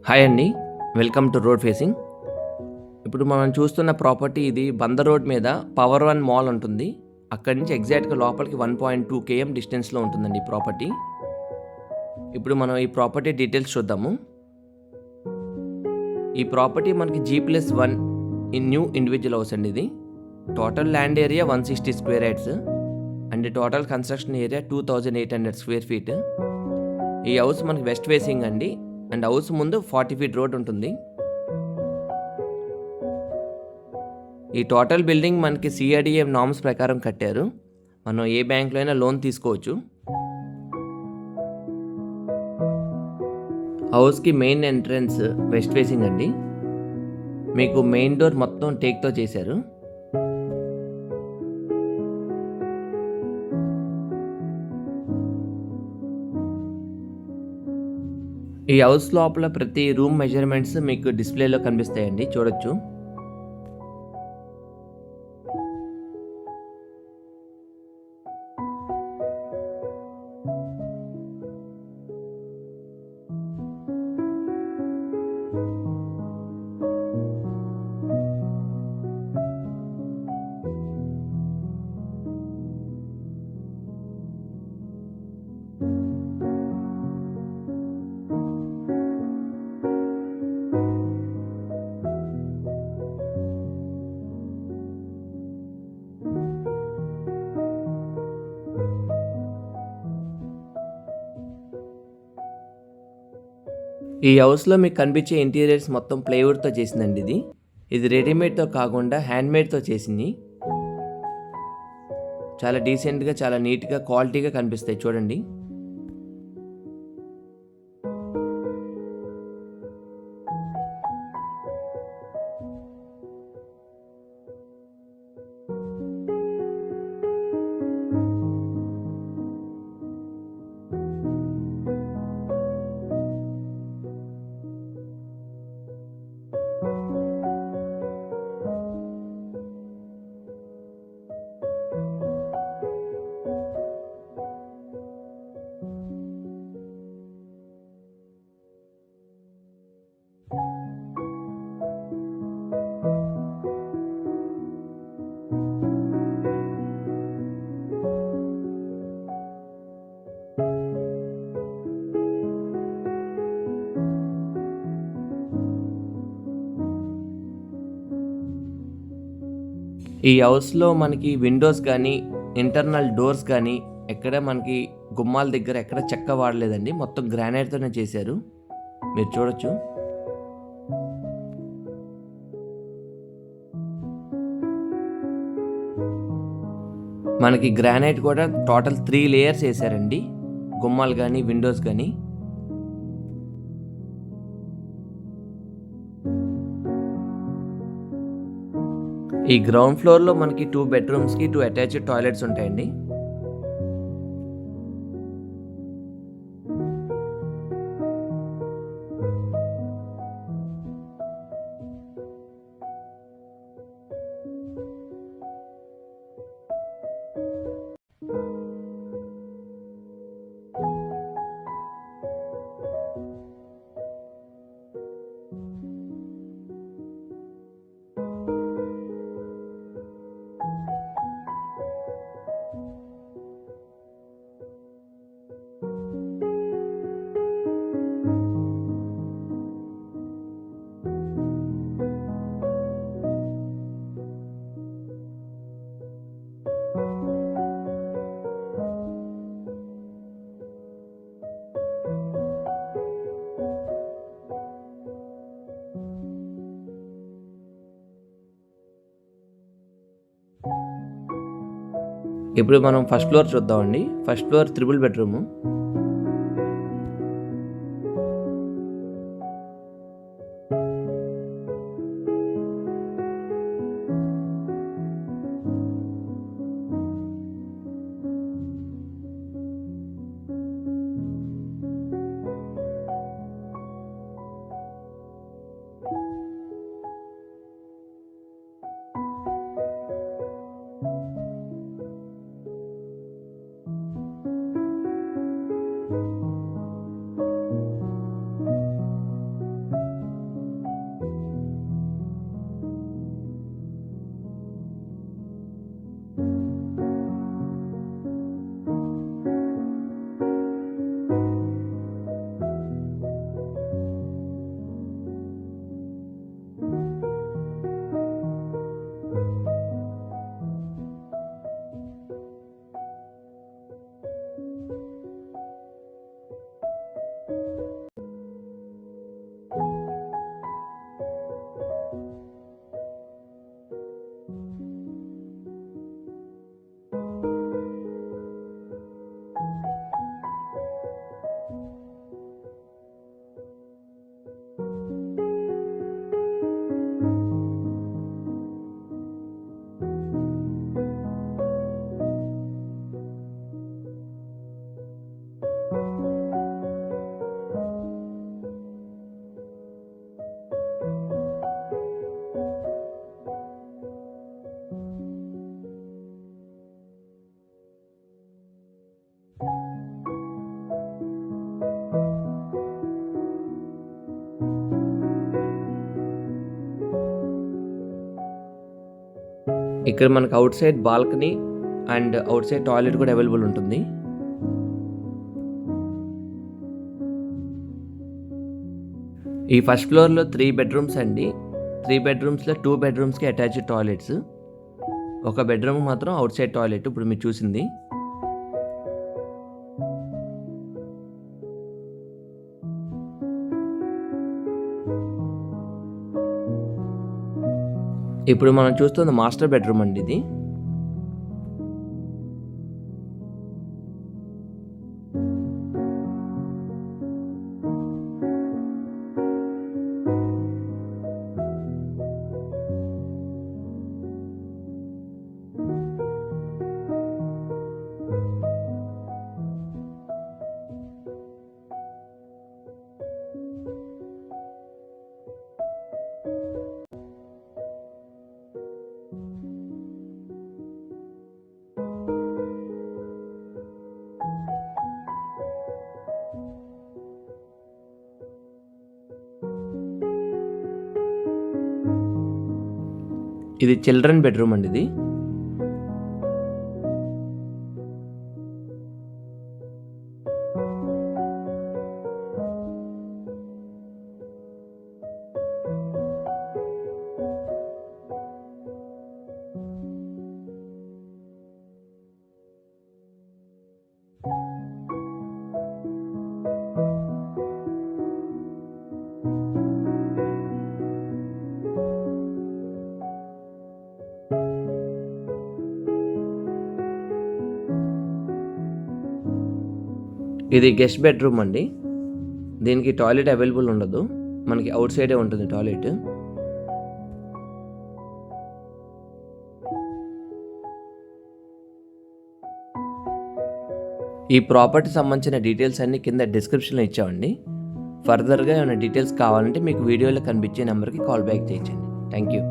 Hi అండి. Welcome to road facing. ఇప్పుడు మనం చూస్తున్న ప్రాపర్టీ ఇది బందర్ రోడ్ మీద పవర్ వన్ మాల్ ఉంటుంది. అక్కడి నుంచి ఎగ్జాక్ట్‌గా లోపలికి 1.2 కేఎం డిస్టెన్స్‌లో ఉంటుందండి ఈ ప్రాపర్టీ. ఇప్పుడు మనం ఈ ప్రాపర్టీ డీటెయిల్స్ చూద్దాము. ఈ ప్రాపర్టీ మనకి G+1 న్యూ ఇండివిడ్యువల్ హౌస్ అండి ఇది. Total land area 160 square yards and total construction area 2800 square feet. ఈ హౌస్ మనకి వెస్ట్ ఫేసింగ్ అండి. అండ్ హౌస్ ముందు 40 ఫీట్ రోడ్ ఉంటుంది. ఈ టోటల్ బిల్డింగ్ మనకి సిఆర్డిఏ నార్మ్స్ ప్రకారం కట్టారు. మనం ఏ బ్యాంక్లో అయినా లోన్ తీసుకోవచ్చు. హౌస్కి మెయిన్ ఎంట్రన్స్ వెస్ట్ ఫేసింగ్ అండి. మీకు మెయిన్ డోర్ మొత్తం టేక్తో చేశారు. ఈ హౌస్ లోపల ప్రతి రూమ్ మెజర్మెంట్స్ మీకు డిస్ప్లేలో కనిపిస్తాయండి, చూడొచ్చు. ఈ హౌస్లో మీకు కనిపించే ఇంటీరియర్స్ మొత్తం ప్లైవుడ్తో చేసిందండి ఇది. ఇది రెడీమేడ్తో కాకుండా హ్యాండ్మేడ్తో చేసింది. చాలా డీసెంట్గా, చాలా నీట్గా, క్వాలిటీగా కనిపిస్తాయి, చూడండి. ఈ హౌస్లో మనకి విండోస్ కానీ, ఇంటర్నల్ డోర్స్ కానీ ఎక్కడ మనకి గుమ్మాల దగ్గర ఎక్కడ చెక్క వాడలేదండి. మొత్తం గ్రానైట్తోనే చేశారు, మీరు చూడొచ్చు. మనకి గ్రానైట్ కూడా టోటల్ 3 లేయర్స్ వేసారండి, గుమ్మాలు కానీ, విండోస్ కానీ. ఈ గ్రౌండ్ ఫ్లోర్లో మనకి 2 బెడ్రూమ్స్కి 2 అటాచ్డ్ టాయిలెట్స్ ఉంటాయండి. ఇప్పుడు మనం ఫస్ట్ ఫ్లోర్ చూద్దామండి. First floor 3 bedroom. ఇక్కడ మనకు out side balcony and out side toilet కూడా అవైలబుల్ ఉంటుంది. ఈ ఫస్ట్ ఫ్లోర్లో 3 బెడ్రూమ్స్ అండి. 3 బెడ్రూమ్స్లో 2 బెడ్రూమ్స్కి అటాచ్డ్ టాయిలెట్స్. ఒక బెడ్రూమ్ మాత్రం అవుట్ సైడ్ టాయిలెట్ ఇప్పుడు మీరు చూసింది. ఇప్పుడు మనం చూస్తున్న మాస్టర్ బెడ్రూమ్ అండి ఇది. ఇది చిల్డ్రన్ బెడ్రూమ్ అండి ఇది. ఇది గెస్ట్ బెడ్రూమ్ అండి. దీనికి టాయిలెట్ అవైలబుల్ ఉండదు, మనకి అవుట్ సైడే ఉంటుంది టాయిలెట్. ఈ ప్రాపర్టీ సంబంధించిన డీటెయిల్స్ అన్నీ కింద డిస్క్రిప్షన్లో ఇచ్చామండి. ఫర్దర్గా ఏమైనా డీటెయిల్స్ కావాలంటే మీకు వీడియోలో కనిపించే నెంబర్కి కాల్ బ్యాక్ చేయించండి. Thank you.